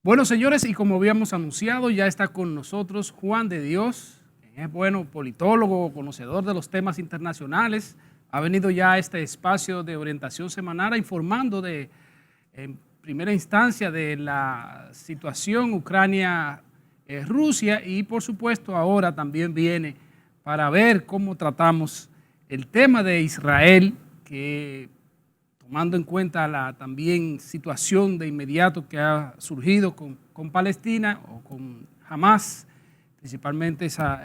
Bueno, señores, y como habíamos anunciado, ya está con nosotros Juan de Dios, es politólogo, conocedor de los temas internacionales. Ha venido ya a este espacio de orientación semanal informando en primera instancia de la situación Ucrania-Rusia y por supuesto ahora también viene para ver cómo tratamos el tema de Israel, que tomando en cuenta la también situación de inmediato que ha surgido con Palestina o con Hamas, principalmente esa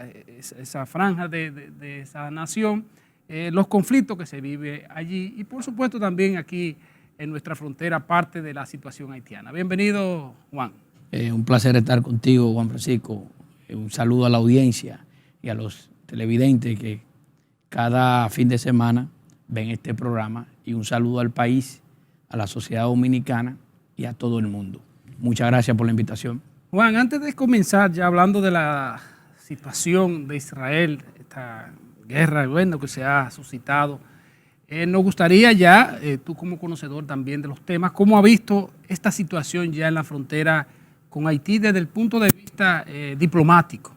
franja de esa nación, los conflictos que se vive allí y por supuesto también aquí en nuestra frontera parte de la situación haitiana. Bienvenido, Juan. Un placer estar contigo, Juan Francisco. Un saludo a la audiencia y a los televidentes que cada fin de semana ven este programa y un saludo al país, a la sociedad dominicana y a todo el mundo. Muchas gracias por la invitación. Juan, antes de comenzar ya hablando de la situación de Israel, esta guerra que se ha suscitado, nos gustaría ya, tú como conocedor también de los temas, ¿cómo ha visto esta situación ya en la frontera con Haití desde el punto de vista diplomático?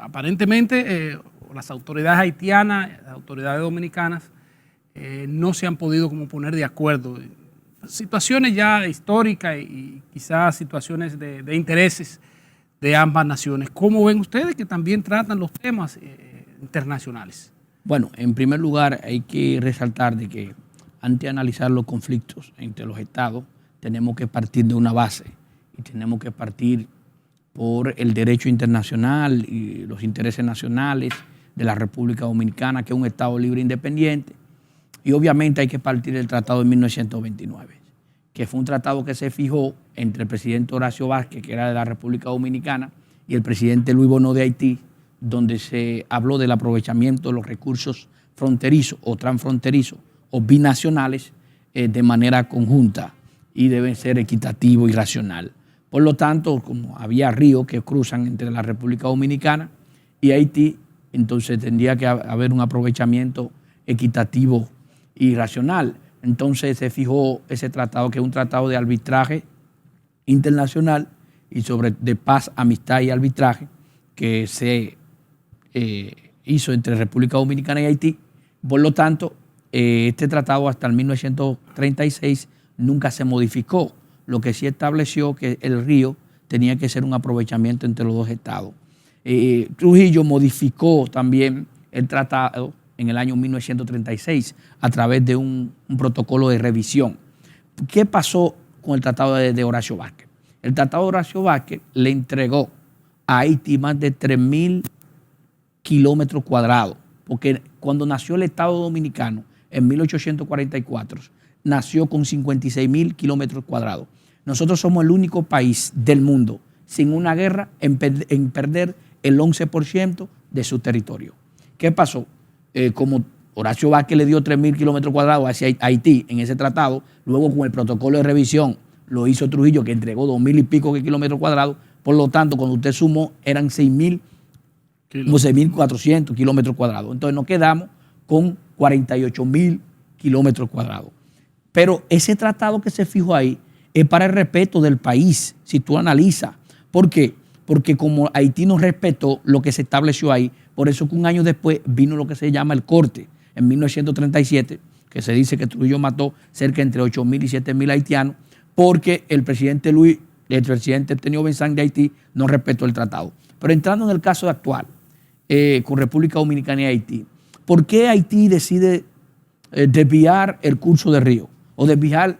Aparentemente las autoridades haitianas, las autoridades dominicanas, no se han podido como poner de acuerdo. Situaciones ya históricas y quizás situaciones de intereses de ambas naciones. ¿Cómo ven ustedes que también tratan los temas internacionales? Bueno, en primer lugar hay que resaltar de que antes de analizar los conflictos entre los estados, tenemos que partir de una base y tenemos que partir por el derecho internacional y los intereses nacionales de la República Dominicana, que es un estado libre e independiente. Y obviamente hay que partir del Tratado de 1929, que fue un tratado que se fijó entre el presidente Horacio Vázquez, que era de la República Dominicana, y el presidente Luis Bonó de Haití, donde se habló del aprovechamiento de los recursos fronterizos o transfronterizos o binacionales de manera conjunta y deben ser equitativo y racional. Por lo tanto, como había ríos que cruzan entre la República Dominicana y Haití, entonces tendría que haber un aprovechamiento equitativo y racional. Entonces se fijó ese tratado, que es un tratado de arbitraje internacional y de paz, amistad y arbitraje, que se hizo entre República Dominicana y Haití. Por lo tanto, este tratado hasta el 1936 nunca se modificó. Lo que sí estableció que el río tenía que ser un aprovechamiento entre los dos estados. Trujillo modificó también el tratado en el año 1936 a través de un protocolo de revisión. ¿Qué pasó con el tratado de Horacio Vázquez? El tratado de Horacio Vázquez le entregó a Haití más de 3.000 kilómetros cuadrados, porque cuando nació el Estado Dominicano en 1844, nació con 56.000 kilómetros cuadrados. Nosotros somos el único país del mundo sin una guerra en perder el 11% de su territorio. ¿Qué pasó? Como Horacio Vázquez le dio 3.000 kilómetros cuadrados hacia Haití en ese tratado, luego con el protocolo de revisión lo hizo Trujillo, que entregó 2.000 y pico de kilómetros cuadrados. Por lo tanto, cuando usted sumó, eran 6.400 kilómetros cuadrados. Entonces nos quedamos con 48.000 kilómetros cuadrados. Pero ese tratado que se fijó ahí es para el respeto del país, si tú analizas. ¿Por qué? Porque como Haití no respetó lo que se estableció ahí, por eso que un año después vino lo que se llama el corte, en 1937, que se dice que Trujillo mató cerca entre 8.000 y 7.000 haitianos, porque el presidente Tenio Benzán de Haití no respetó el tratado. Pero entrando en el caso actual, con República Dominicana y Haití, ¿por qué Haití decide desviar el curso del río o desviar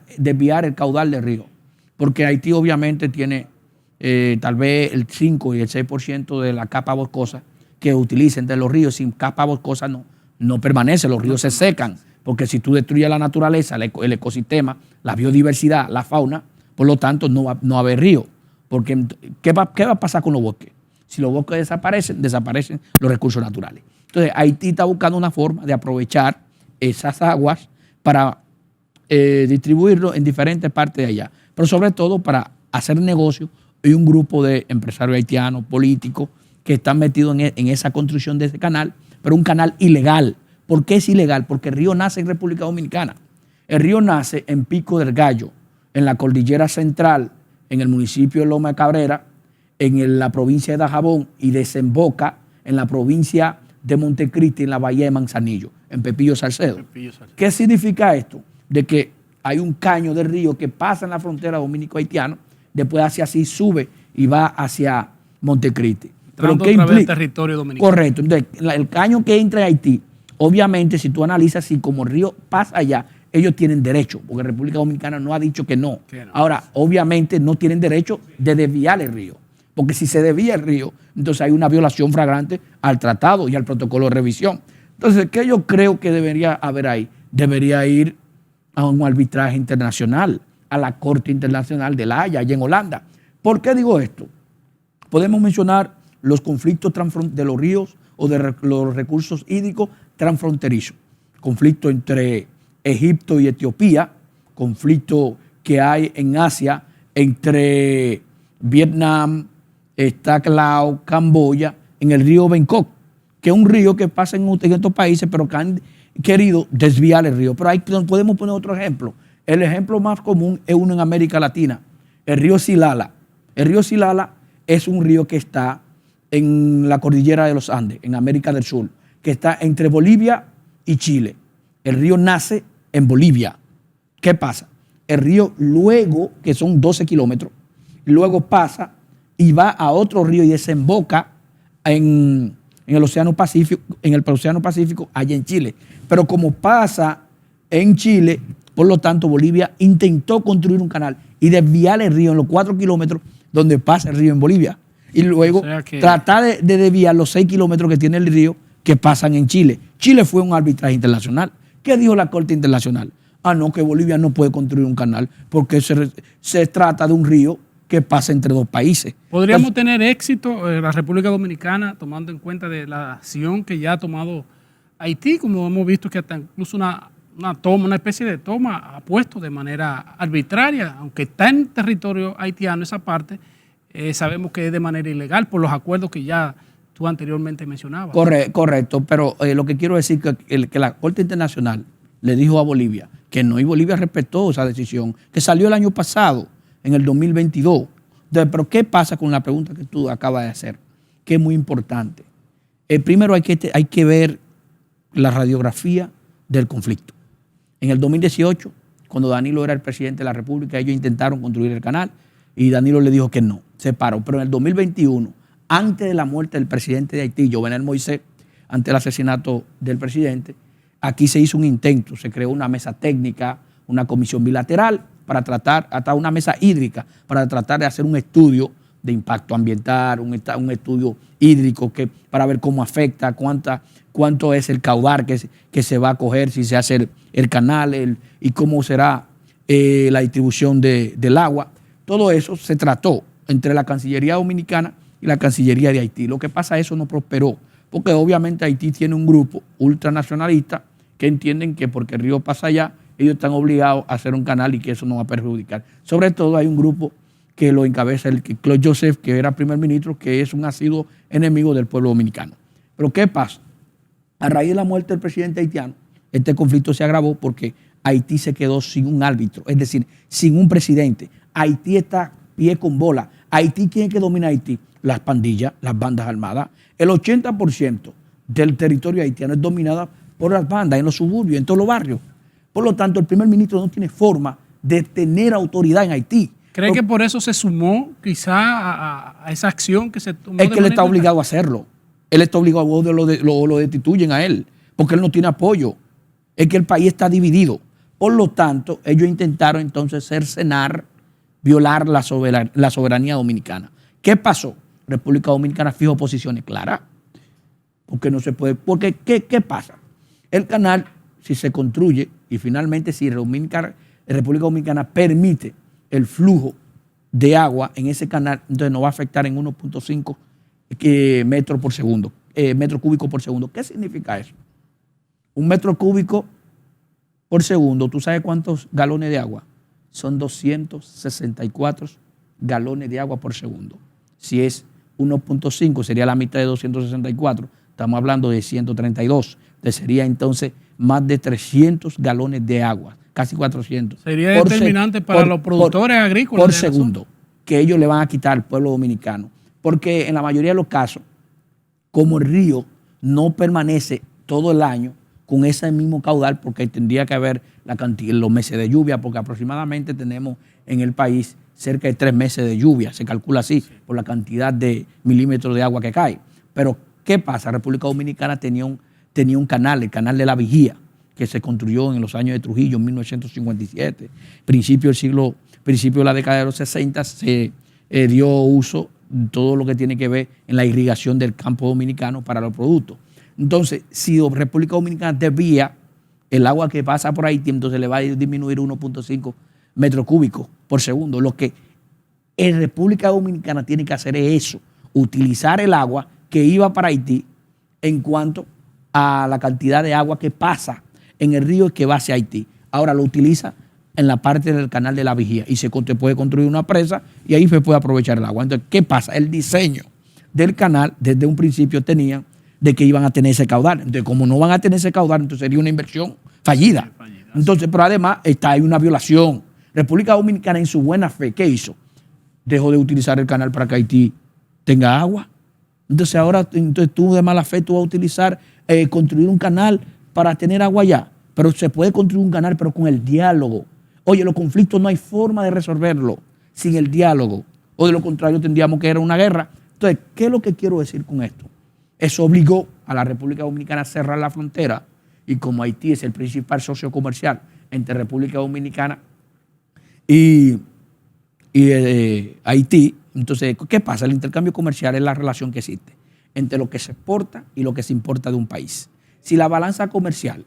el caudal del río? Porque Haití obviamente tiene tal vez el 5 y el 6% de la capa boscosa que utiliza entre los ríos. Sin capa boscosa no permanece, los ríos se secan, porque si tú destruyes la naturaleza, el ecosistema, la biodiversidad, la fauna, por lo tanto no va a haber río. Porque ¿qué va a pasar con los bosques? Si los bosques desaparecen los recursos naturales. Entonces Haití está buscando una forma de aprovechar esas aguas para distribuirlo en diferentes partes de allá, pero sobre todo para hacer negocio. Hay un grupo de empresarios haitianos, políticos, que están metidos en esa construcción de ese canal, pero un canal ilegal. ¿Por qué es ilegal? Porque el río nace en República Dominicana. El río nace en Pico del Gallo, en la cordillera central, en el municipio de Loma de Cabrera, en la provincia de Dajabón y desemboca en la provincia de Montecristi, en la bahía de Manzanillo, en Pepillo Salcedo. ¿Qué significa esto? De que hay un caño de río que pasa en la frontera dominico-haitiana, después hacia así sube y va hacia Montecristi. ¿Pero qué implica? El territorio dominicano. Correcto. Entonces, el caño que entra en Haití, obviamente, si tú analizas, si como el río pasa allá, ellos tienen derecho, porque República Dominicana no ha dicho que no. Ahora, obviamente, no tienen derecho de desviar el río, porque si se desvía el río, entonces hay una violación flagrante al tratado y al protocolo de revisión. Entonces, ¿qué yo creo que debería haber ahí? Debería ir a un arbitraje internacional, a la Corte Internacional de La Haya, allá en Holanda. ¿Por qué digo esto? Podemos mencionar los conflictos de los ríos o de los recursos hídricos transfronterizos. Conflicto entre Egipto y Etiopía, conflicto que hay en Asia entre Vietnam, Laos, Camboya, en el río Bangkok, que es un río que pasa en estos países, pero que han querido desviar el río. Pero ahí podemos poner otro ejemplo. El ejemplo más común es uno en América Latina, el río Silala. El río Silala es un río que está en la cordillera de los Andes, en América del Sur, que está entre Bolivia y Chile. El río nace en Bolivia. ¿Qué pasa? El río luego, que son 12 kilómetros, luego pasa y va a otro río y desemboca en el Océano Pacífico, allá en Chile. Pero como pasa en Chile, por lo tanto, Bolivia intentó construir un canal y desviar el río en los 4 kilómetros donde pasa el río en Bolivia. Y luego tratar de desviar los 6 kilómetros que tiene el río que pasan en Chile. Chile fue un arbitraje internacional. ¿Qué dijo la Corte Internacional? No, que Bolivia no puede construir un canal porque se trata de un río que pasa entre dos países. ¿Podríamos tener éxito en la República Dominicana tomando en cuenta de la acción que ya ha tomado Haití, como hemos visto que hasta incluso una especie de toma ha puesto de manera arbitraria, aunque está en territorio haitiano esa parte, sabemos que es de manera ilegal por los acuerdos que ya tú anteriormente mencionabas. Correcto, pero lo que quiero decir es que la Corte Internacional le dijo a Bolivia que no, y Bolivia respetó esa decisión, que salió el año pasado, en el 2022. Entonces, pero ¿qué pasa con la pregunta que tú acabas de hacer? Que es muy importante. Primero hay que ver la radiografía del conflicto. En el 2018, cuando Danilo era el presidente de la República, ellos intentaron construir el canal y Danilo le dijo que no, se paró. Pero en el 2021, antes de la muerte del presidente de Haití, Jovenel Moïse, ante el asesinato del presidente, aquí se hizo un intento, se creó una mesa técnica, una comisión bilateral para tratar, hasta una mesa hídrica, para tratar de hacer un estudio de impacto ambiental, un estudio hídrico para ver cómo afecta, cuánto es el caudal que se va a coger si se hace el canal y cómo será la distribución del agua. Todo eso se trató entre la Cancillería Dominicana y la Cancillería de Haití. Lo que pasa es que eso no prosperó, porque obviamente Haití tiene un grupo ultranacionalista que entienden que porque el río pasa allá, ellos están obligados a hacer un canal y que eso no va a perjudicar. Sobre todo hay un grupo que lo encabeza el Claude Joseph, que era primer ministro, que es un asiduo enemigo del pueblo dominicano. Pero ¿qué pasa? A raíz de la muerte del presidente haitiano, este conflicto se agravó porque Haití se quedó sin un árbitro, es decir, sin un presidente. Haití está pie con bola. Haití, ¿quién es que domina Haití? Las pandillas, las bandas armadas. El 80% del territorio haitiano es dominado por las bandas en los suburbios, en todos los barrios. Por lo tanto, el primer ministro no tiene forma de tener autoridad en Haití. ¿Cree que por eso se sumó quizá a esa acción que se tomó? Es que él está obligado a hacerlo. Él está obligado, lo destituyen a él, porque él no tiene apoyo. Es que el país está dividido. Por lo tanto, ellos intentaron entonces cercenar, violar la soberanía dominicana. ¿Qué pasó? República Dominicana fijó posiciones claras. Porque no se puede. Porque, ¿qué pasa? El canal, si se construye y finalmente si República Dominicana permite el flujo de agua en ese canal, entonces nos va a afectar en 1.5 metros por segundo, metro cúbico por segundo. ¿Qué significa eso? Un metro cúbico por segundo, ¿tú sabes cuántos galones de agua? Son 264 galones de agua por segundo. Si es 1.5, sería la mitad de 264. Estamos hablando de 132. Sería entonces más de 300 galones de agua, casi 400. Sería determinante para los productores agrícolas. Por segundo. que ellos le van a quitar al pueblo dominicano. Porque en la mayoría de los casos, como el río no permanece todo el año con ese mismo caudal, porque tendría que haber la cantidad, los meses de lluvia, porque aproximadamente tenemos en el país cerca de 3 meses de lluvia, se calcula así, por la cantidad de milímetros de agua que cae. Pero, ¿qué pasa? República Dominicana tenía un canal, el canal de la Vigía, que se construyó en los años de Trujillo, en 1957. Principio de la década de los 60 se dio uso todo lo que tiene que ver en la irrigación del campo dominicano para los productos. Entonces, si República Dominicana desvía el agua que pasa por Haití, entonces le va a disminuir 1.5 metros cúbicos por segundo. Lo que en República Dominicana tiene que hacer es eso, utilizar el agua que iba para Haití en cuanto a la cantidad de agua que pasa en el río y que va hacia Haití. Ahora lo utiliza en la parte del canal de la Vigía y se puede construir una presa y ahí se puede aprovechar el agua. Entonces, ¿qué pasa? El diseño del canal desde un principio tenía de que iban a tener ese caudal. Entonces, como no van a tener ese caudal, entonces sería una inversión fallida. Entonces, pero además hay una violación. República Dominicana, en su buena fe, ¿qué hizo? Dejó de utilizar el canal para que Haití tenga agua. Entonces ahora tú de mala fe tú vas a utilizar, construir un canal para tener agua allá. Pero se puede construir un canal, pero con el diálogo. Oye, los conflictos no hay forma de resolverlo sin el diálogo. O de lo contrario tendríamos que ir a una guerra. Entonces, ¿qué es lo que quiero decir con esto? Eso obligó a la República Dominicana a cerrar la frontera. Y como Haití es el principal socio comercial entre República Dominicana y Haití, entonces, ¿qué pasa? El intercambio comercial es la relación que existe entre lo que se exporta y lo que se importa de un país. Si la balanza comercial,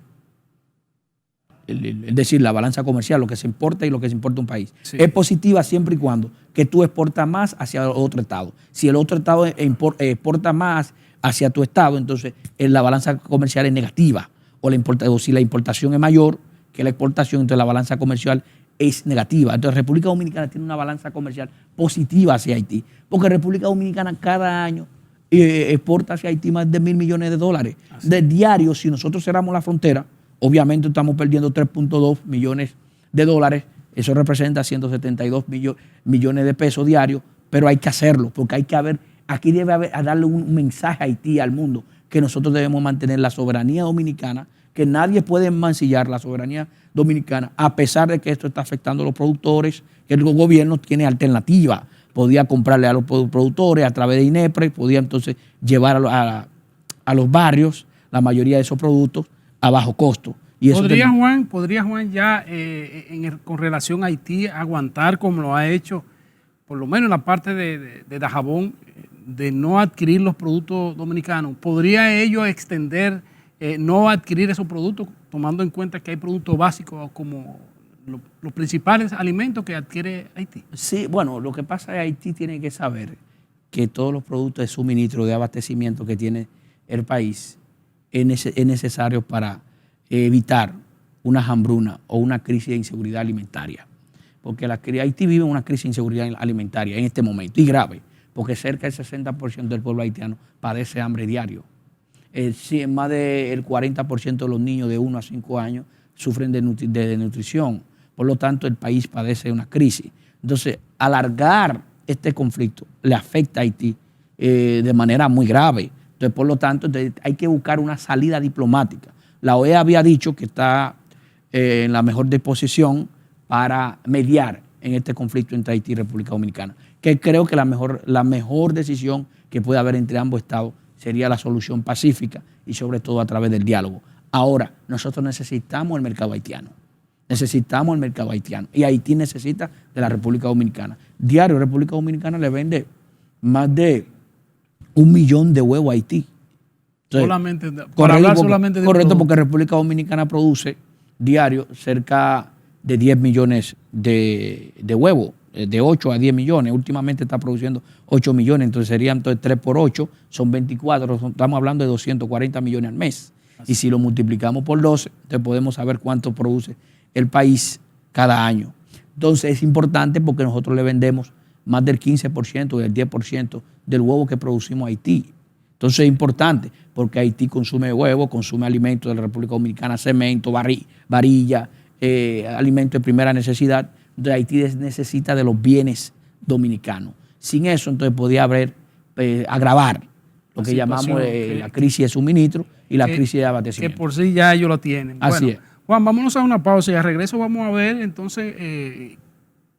es decir, la balanza comercial, lo que se importa y lo que se importa de un país, sí, es positiva siempre y cuando que tú exportas más hacia otro estado. Si el otro estado exporta más hacia tu estado, entonces la balanza comercial es negativa. O si la importación es mayor que la exportación, entonces la balanza comercial es negativa. Entonces República Dominicana tiene una balanza comercial positiva hacia Haití, porque República Dominicana cada año exporta hacia Haití más de $1.000 millones. De diario, si nosotros cerramos la frontera, obviamente estamos perdiendo 3.2 millones de dólares, eso representa 172 millones de pesos diarios, pero hay que hacerlo, porque hay que aquí debe haber, a darle un mensaje a Haití, al mundo, que nosotros debemos mantener la soberanía dominicana, que nadie puede mancillar la soberanía dominicana, a pesar de que esto está afectando a los productores, que el gobierno tiene alternativa. Podía comprarle a los productores a través de INEPRE, podía entonces llevar a los barrios la mayoría de esos productos a bajo costo. Y eso ¿Podría Juan ya con relación a Haití aguantar como lo ha hecho, por lo menos en la parte de Dajabón, de no adquirir los productos dominicanos? ¿Podría ello extender no adquirir esos productos, tomando en cuenta que hay productos básicos como los principales alimentos que adquiere Haití? Sí, bueno, lo que pasa es que Haití tiene que saber que todos los productos de suministro, de abastecimiento que tiene el país es necesario para evitar una hambruna o una crisis de inseguridad alimentaria. Porque Haití vive una crisis de inseguridad alimentaria en este momento, y grave, porque cerca del 60% del pueblo haitiano padece hambre diario. Más del 40% de los niños de 1 a 5 años sufren de desnutrición. Por lo tanto, el país padece una crisis. Entonces, alargar este conflicto le afecta a Haití de manera muy grave. Entonces, por lo tanto, hay que buscar una salida diplomática. La OEA había dicho que está en la mejor disposición para mediar en este conflicto entre Haití y República Dominicana, que creo que la mejor decisión que puede haber entre ambos estados sería la solución pacífica y sobre todo a través del diálogo. Ahora, nosotros necesitamos el mercado haitiano. Necesitamos el mercado haitiano. Y Haití necesita de la República Dominicana. Diario, República Dominicana le vende más de 1 millón de huevos a Haití. Entonces, solamente de correcto, porque República Dominicana produce diario cerca de 10 millones de huevos, de 8 a 10 millones. Últimamente está produciendo 8 millones, entonces serían 3 por 8, son 24, estamos hablando de 240 millones al mes. Así. Y si lo multiplicamos por 12, entonces podemos saber cuánto produce el país cada año. Entonces es importante porque nosotros le vendemos más del 15% y el 10% del huevo que producimos a Haití. Entonces es importante porque Haití consume huevo, consume alimentos de la República Dominicana, cemento, varilla, alimentos de primera necesidad. Entonces Haití necesita de los bienes dominicano. Sin eso, entonces podía haber agravar lo que llamamos la crisis de suministro y la crisis de abastecimiento. Que por sí ya ellos lo tienen. Así es. Juan, vámonos a una pausa y al regreso vamos a ver entonces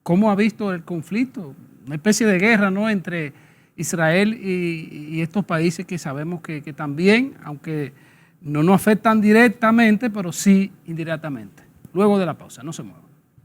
cómo ha visto el conflicto, una especie de guerra, ¿no?, entre Israel y estos países que sabemos que también, aunque no nos afectan directamente, pero sí indirectamente. Luego de la pausa, no se muevan.